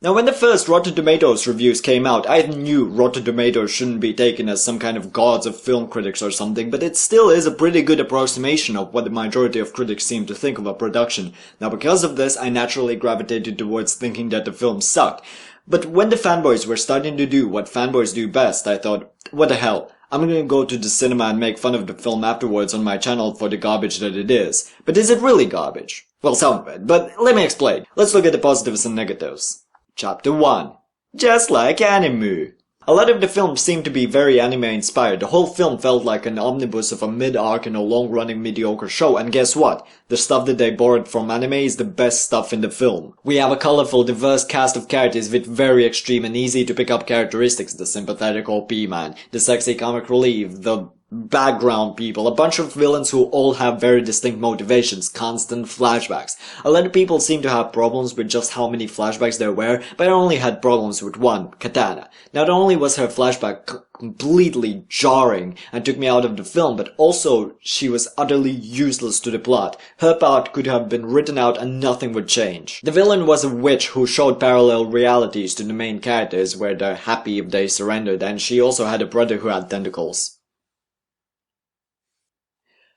Now, when the first Rotten Tomatoes reviews came out, I knew Rotten Tomatoes shouldn't be taken as some kind of gods of film critics or something, but it still is a pretty good approximation of what the majority of critics seem to think of a production. Now, because of this, I naturally gravitated towards thinking that the film sucked. But when the fanboys were starting to do what fanboys do best, I thought, what the hell? I'm gonna go to the cinema and make fun of the film afterwards on my channel for the garbage that it is. But is it really garbage? Well, some of it, but let me explain. Let's look at the positives and negatives. Chapter 1. Just like anime. A lot of the film seemed to be very anime-inspired. The whole film felt like an omnibus of a mid-arc and a long-running mediocre show, and guess what? The stuff that they borrowed from anime is the best stuff in the film. We have a colorful, diverse cast of characters with very extreme and easy-to-pick-up characteristics. The sympathetic OP man, the sexy comic relief, the background people, a bunch of villains who all have very distinct motivations, constant flashbacks. A lot of people seem to have problems with just how many flashbacks there were, but I only had problems with one, Katana. Not only was her flashback completely jarring and took me out of the film, but also she was utterly useless to the plot. Her part could have been written out and nothing would change. The villain was a witch who showed parallel realities to the main characters where they're happy if they surrendered, and she also had a brother who had tentacles.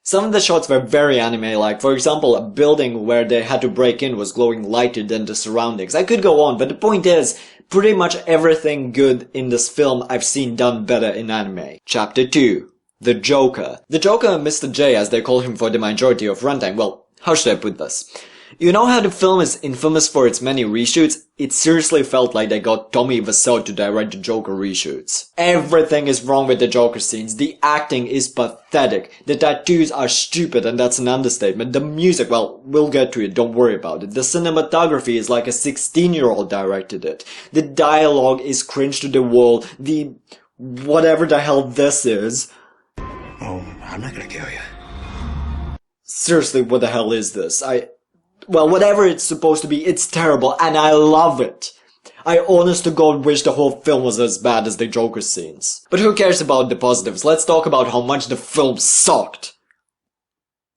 Some of the shots were very anime-like. For example, a building where they had to break in was glowing lighter than the surroundings. I could go on, but the point is, pretty much everything good in this film I've seen done better in anime. Chapter 2. The Joker. The Joker, Mr. J as they call him for the majority of runtime. Well, how should I put this? You know how the film is infamous for its many reshoots? It seriously felt like they got Tommy Wiseau to direct the Joker reshoots. Everything is wrong with the Joker scenes. The acting is pathetic. The tattoos are stupid, and that's an understatement. The music, well, we'll get to it, don't worry about it. The cinematography is like a 16-year-old directed it. The dialogue is cringe to the wall. The whatever the hell this is. Oh, I'm not gonna kill you. Seriously, what the hell is this? Well, whatever it's supposed to be, it's terrible, and I love it. I honest to God wish the whole film was as bad as the Joker scenes. But who cares about the positives? Let's talk about how much the film sucked.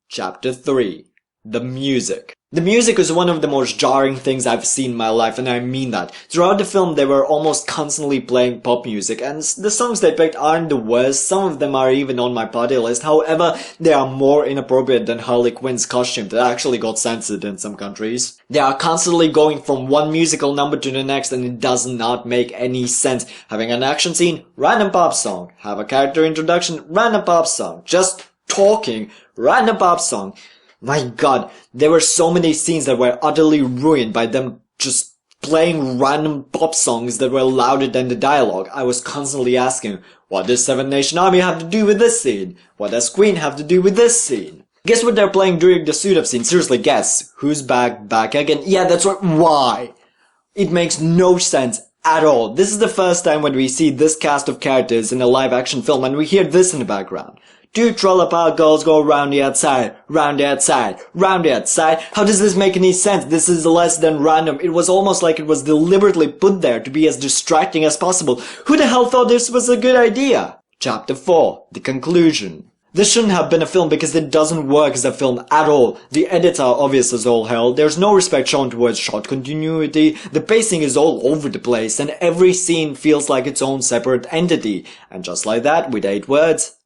Chapter 3. The music. The music is one of the most jarring things I've seen in my life, and I mean that. Throughout the film, they were almost constantly playing pop music, and the songs they picked aren't the worst. Some of them are even on my party list. However, they are more inappropriate than Harley Quinn's costume that actually got censored in some countries. They are constantly going from one musical number to the next, and it does not make any sense. Having an action scene, random pop song. Have a character introduction, random pop song. Just talking, random pop song. My god, there were so many scenes that were utterly ruined by them just playing random pop songs that were louder than the dialogue. I was constantly asking, what does Seven Nation Army have to do with this scene? What does Queen have to do with this scene? Guess what they're playing during the suit-up scene? Seriously, guess. Who's back again? Yeah, that's right. Why? It makes no sense at all. This is the first time when we see this cast of characters in a live-action film and we hear this in the background. Two Trollapalooza girls go round the outside, round the outside, round the outside. How does this make any sense? This is less than random. It was almost like it was deliberately put there to be as distracting as possible. Who the hell thought this was a good idea? Chapter 4. The Conclusion. This shouldn't have been a film because it doesn't work as a film at all. The edits are obvious as all hell. There's no respect shown towards shot continuity. The pacing is all over the place and every scene feels like its own separate entity. And just like that, with 8 words,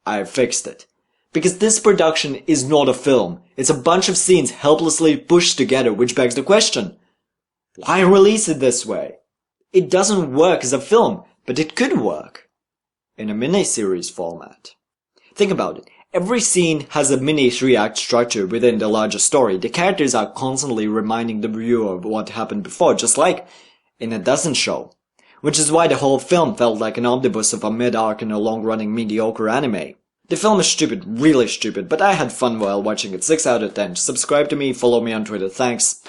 I fixed it. Because this production is not a film. It's a bunch of scenes helplessly pushed together, which begs the question, why release it this way? It doesn't work as a film, but it could work in a miniseries format. Think about it. Every scene has a mini 3-act structure within the larger story. The characters are constantly reminding the viewer of what happened before, just like in a dozen show. Which is why the whole film felt like an omnibus of a mid-arc and a long-running mediocre anime. The film is stupid, really stupid, but I had fun while watching it. 6 out of 10. Subscribe to me, follow me on Twitter, thanks.